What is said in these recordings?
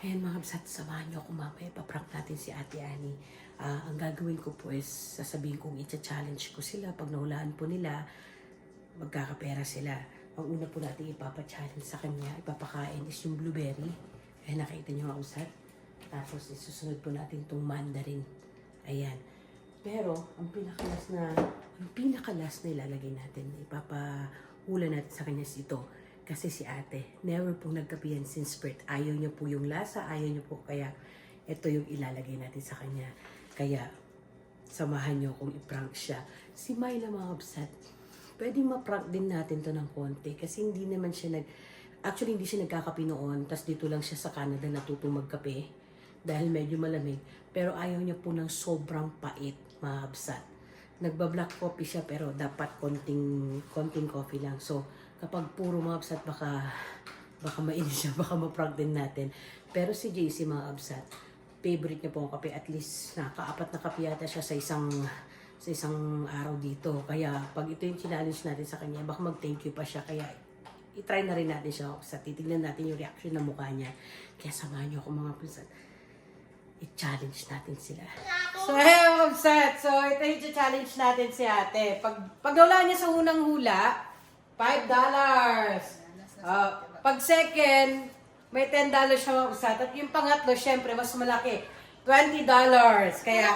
Ayan mga kabsat, samahan niyo ako mamaya. Paprank natin si Ate Annie. Ang gagawin ko po is sasabihin kong i-challenge ko sila. Pag nahulaan po nila, magkakapera sila. Ang una po natin ipapa-challenge sa kanya, ipapakain is yung blueberry. Ayan, nakita niyo mga kabsat. Tapos isusunod po natin itong mandarin. Ayan. Pero, ang pinakalas na ilalagay natin, ipapahula natin sa kanya is ito. Kasi si ate, never pong nagkape yan since birth. Ayaw niya po yung lasa, ayaw niya po. Kaya, ito yung ilalagay natin sa kanya. Kaya, samahan niyo kung i-prank siya. Si Myla mga kabsat, pwedeng ma-prank din natin to ng konti. Kasi hindi naman siya actually hindi siya nagkakape noon. Tapos dito lang siya sa Canada natutong magkape. Dahil medyo malamig. Pero ayaw niya po ng sobrang pait, mga kabsat. Nagba-black coffee siya pero dapat konting coffee lang. So, kapag puro mga absat, baka mainis siya, baka ma-prank din natin. Pero si JC mga absat, favorite niya po ang kape. At least nakaapat na kape yata siya sa isang araw dito. Kaya pag ito yung challenge natin sa kanya, baka mag-thank you pa siya. Kaya itry na rin natin siya sa titignan natin yung reaction ng mukha niya. Kaya samahan niyo ako mga absat. I-challenge natin sila. So, hey, absat. So, ito yung challenge natin si ate. Pag nawala niya sa unang hula, $5. Pag second, may $10 siya mag-usat. At yung pangatlo, syempre, mas malaki. $20. Kaya,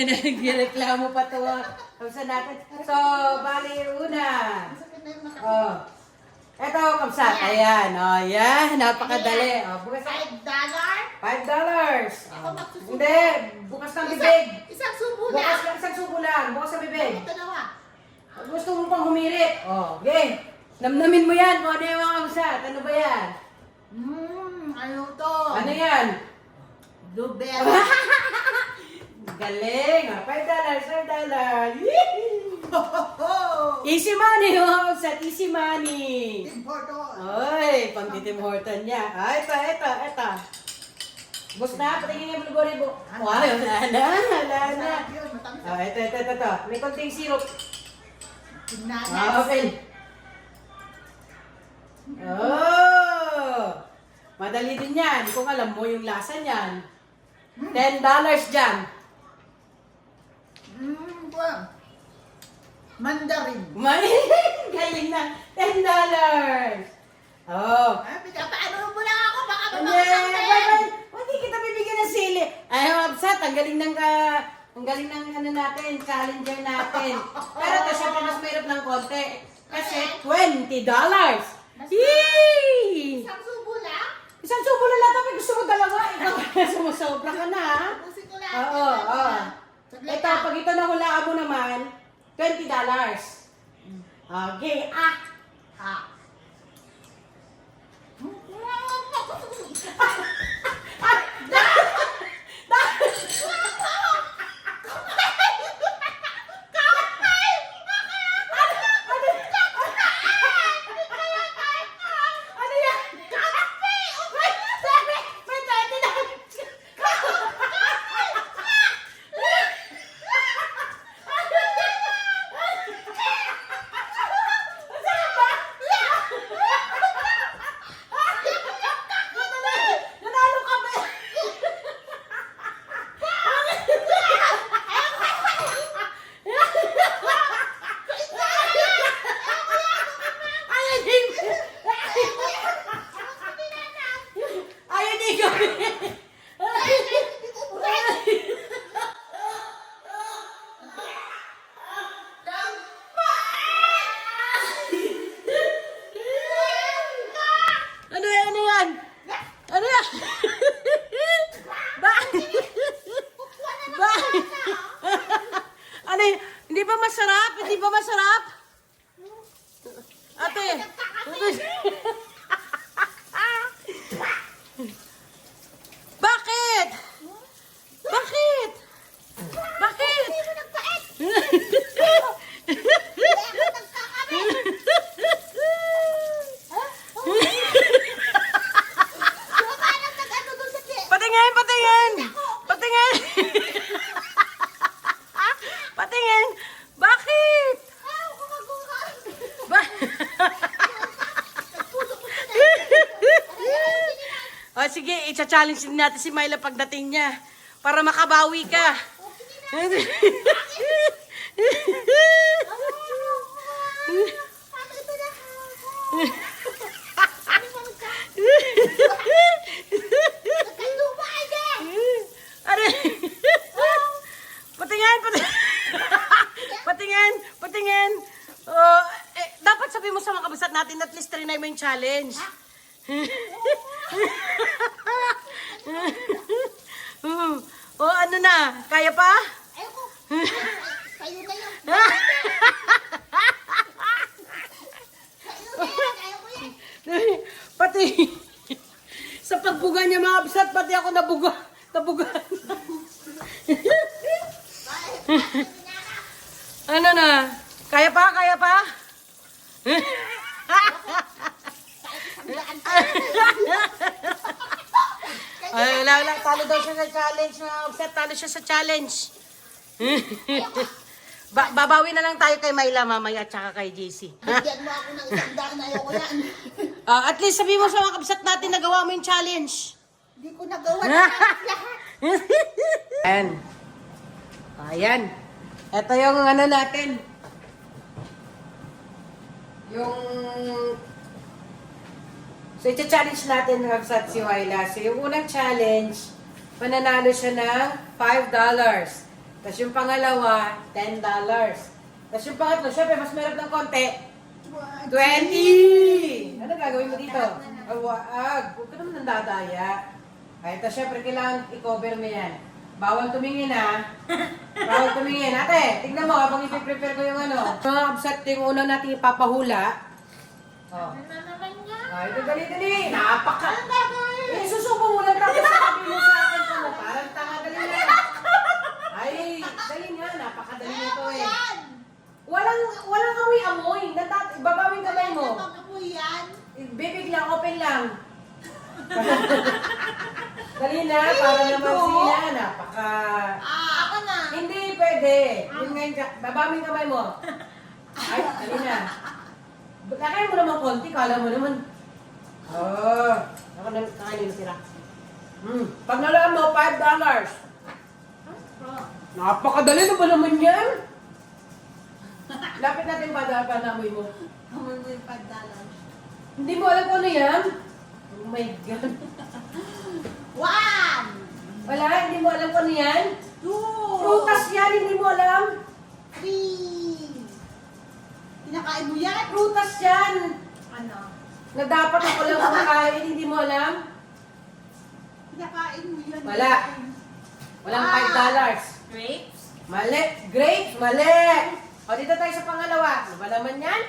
nagreklamo pa ito. Natin. So, bali una. Eto, kamsat. Ayan. Yan. Napakadali. Bukas $5? $5. Ako magsusubo. Hindi. Bukas ng bibig. Isang subo na. Isang subo lang. Bukas sa bibig. Ito nawa. Gusto mo pang humirit? Okay. Namnamin mo yan kung ano yung mga kamsat. Ano ba yan? Ano to? Ano yan? Blueberry. Galing. $5. Easy money mga kamsat. Easy money. Tim Hortons. Oy, pang Tim Horton niya. Ito. Bus na, patingin yung blueberry bo. Wow, wala na. Masarap yun. Matamis. Ito. May konting syrup. Bananas. Okay. Oh! Madali din yan. Kung alam mo yung lasa niyan. $10 dyan. Mandarin. Galing na. $10. Oh. Paano mo lang ako? Baka Hindi kita bibigyan ng sili. Ay, absat. Ang galing ng ano natin, challenger natin. Pero ito, syempre, mas mahirap ng konti. Kasi, $20. Yee! Isang subo lang? Isang subo na lang, tapi gusto mo dalawa. Ikaw, sumusobra ka na, ha? Tapusin ko lang. Oo. Ito, pag ito nahulaan mo naman, $20. Okay, Ano yan? May $20. Nanalo ka ba? Ayaw di kami. Ano yan? Ano yan? Ba? Ano yun? Hindi ba masarap? Ate. Bakit? Patingin! Bakit? O sige, i-challenge din natin si Myla pagdating niya. Para makabawi ka. Are. Patingin, patingin. Patingin, patingin. Oh, dapat sabihin mo sa mga kabasat natin at least trinay mo yung challenge. Oh, ano na? Kaya pa? Ayoko. Kayo na yun. Pati sa pagbuga niya mga kabasat, pati ako nabuga. Nabuga. Ano na? Kaya pa? Kaya pa? Ay, wala. Talo daw siya sa challenge. Upset, talo siya sa challenge. Babawi na lang tayo kay Myla mamaya at saka kay JC. Bigyan mo ako ng isang daan. Ayoko yan. At least sabihin mo sa mga kabsat natin nagawa mo yung challenge. Hindi ko nagawa na lahat. Ayan. Ayan. Ito yung ano natin. Yung... So, iti-challenge natin ng kabsat si Myla. So, yung unang challenge, mananalo siya ng $5. Tapos yung pangalawa, $10. Tapos yung pangatlo, syempre, mas meron ng konti, 20! Ano gagawin mo dito? Huwag ka naman nandadaya. Ay, tapos syempre, kailangan i-cover mo yan. Bawal tumingin, ha? Bawal tumingin. Ate, tignan mo, habang ipiprepare ko yung ano. Mga kabsat, yung una natin ipapahula. Oh. Ay, dali. Napaka... Susubo mo lang tapos sabi mo sa akin ko mo. Parang tanga, dali na. Ay, dali nga. Napakadali na to eh. Walang amoy. Babawin kamay mo. Mag-amoy yan. Bibig lang, open lang. Dali na, para naman sila. Napaka... Ako na. Hindi pwede. Yun ngayon, babawin kamay mo. Ay, dali na. Nakain mo naman konti, kala mo naman. Oh, ako na nakain yung tira. Pag nalaan mo, $5. Napakadali na ba naman yan? Lapit natin pa namoy mo. Amoy mo yung $5. Hindi mo alam kung ano yan? Oh my God. 1, Wala, hindi mo alam kung ano yan? 2, Prutas yan, hindi mo alam? 3. Kinakain mo yan? Prutas yan! Ano? Na dapat ako lang kumakain, hindi mo alam? Kinakain mo yan. Wala. Walang $5. Grapes? Mali. Grapes, mali. O, dito tayo sa pangalawa. Ano ba naman yan?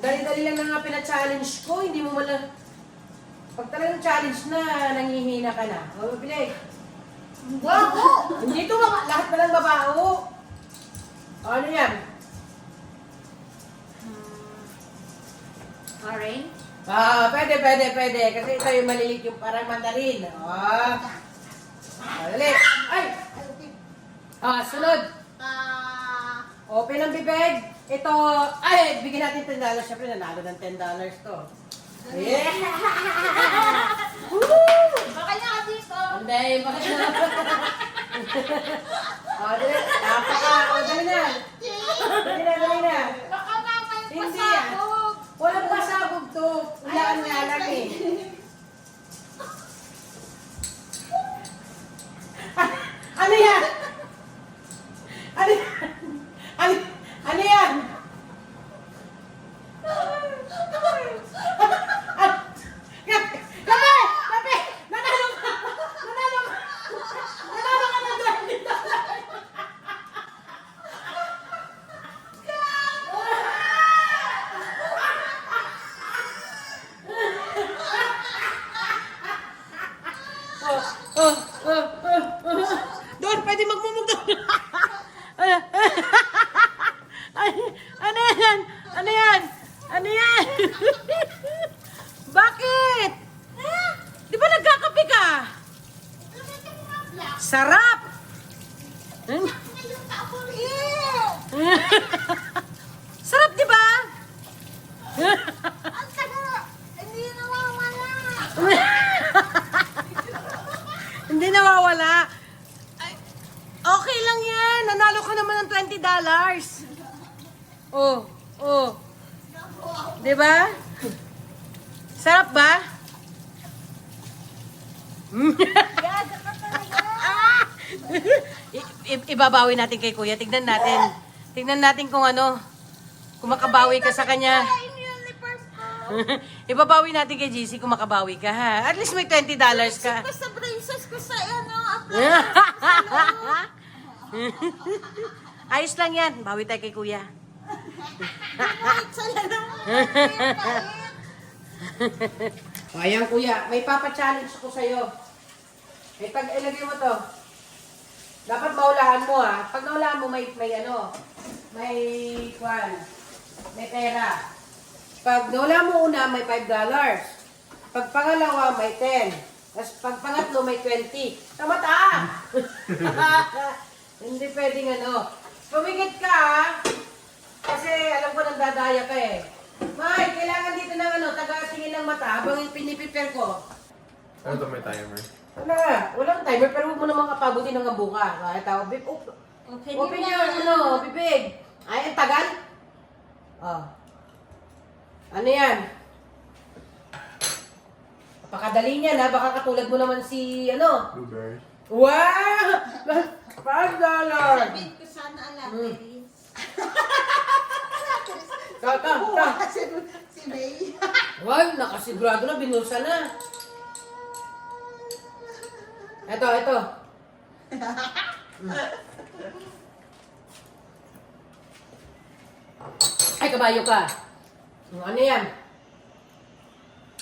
Dali-dali lang na nga pina-challenge ko. Hindi mo malang... Pag talagang challenge na, nangihina ka na. O, pili. Wow! Hindi ito lahat na lang babaho. O, ano yan? Orange? Pwede. Kasi ito yung maliliit yung parang mandarin. Dali. Ay! Sunod. Open ang bibig. Ito, ay, bigyan natin $10. Siyempre, nanalo ng $10 to. Yeah! Woo! Baka niya ka dito. Hindi, bakit na? Dali. Dali na. Dali na. Baka mamay Hindi yan. pasabog. Walang pasabog to. Ulaan nga lang eh. Ano yan? Ano yan? Ano yan? Kape! Nanalo ka! Nanalo ka ng $20. Doon, pwede magmumugtong. Ano yan? Ano yan? Ano yan? Bakit? Di ba nagkakape ka? Sarap! Sarap, di ba? Ang taga! Hindi nawawala! Hindi nawawala. Ay, okay lang yan. Nanalo ka naman ng $20. Oh, oh. Diba? Sarap ba? Ibabawi natin kay Kuya. Tignan natin. Tignan natin kung ano. Kung makabawi ka sa kanya. Ibabawi natin kay GC kung makabawi ka, ha? At least may $20 ka. Sa braces ko sa ano, Ayos lang yan. Bawi tayo kay Kuya. sa lalong. O, ayan Kuya. May papa-challenge ko sa'yo. Ilagay mo to. Dapat maulahan mo, ha? Pag naulahan mo, may ano, may pera. Pag naulahan mo una, may $5. Pag pangalawa, may 10. Tapos pag pangatlo, may 20. Tamata! Hindi pwedeng ano. Pumikit ka, ha? Kasi alam ko nang dadaya ka eh. May, kailangan dito ng ano, taga-tingin ng mata habang piniprepare ko. Ano to, may timer? Walang timer, pero huwag mo namang kapabuti ng buka. Kahit ako, open your, bibig. Ay, ang tagal. Oh. Ano yan? Napakadali niyan, ha? Baka katulad mo naman si, Blueberry. Wow! $5. Sabihin ko sana alam, Teres. Ta. Si May. Wow, nakasigurado na, binulsa na. Ito. Ay, kabayo ka. Ano yan?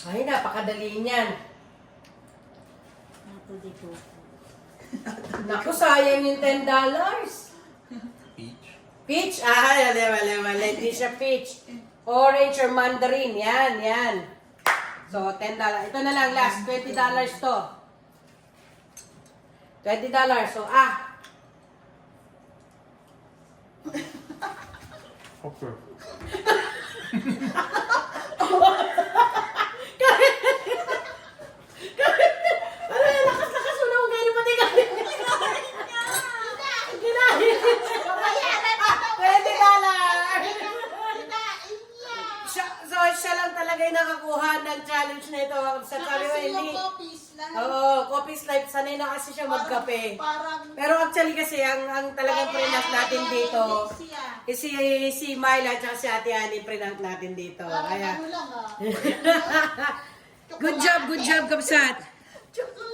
Ay, napakadali niyan. Naku, sayang yung $10. Peach. Peach? Mali. Hindi siya peach. Orange or mandarin. Yan. So, $10. Ito na lang, last. $20 to. $20. So, Okay. lakas mo naman kayo pati ka. Ginahin. $20. Siya lang talaga yung nakakuha ng challenge na ito. Sa Kasi yung hindi. copies lang. Oo, Coffee's Life. Sanay na kasi siya magkape. Parang, Pero actually kasi, ang talagang prenant natin dito, si Myla at si Ate Annie prenant natin dito. parang Kaya, ano lang good job, Kapsat. Chocolate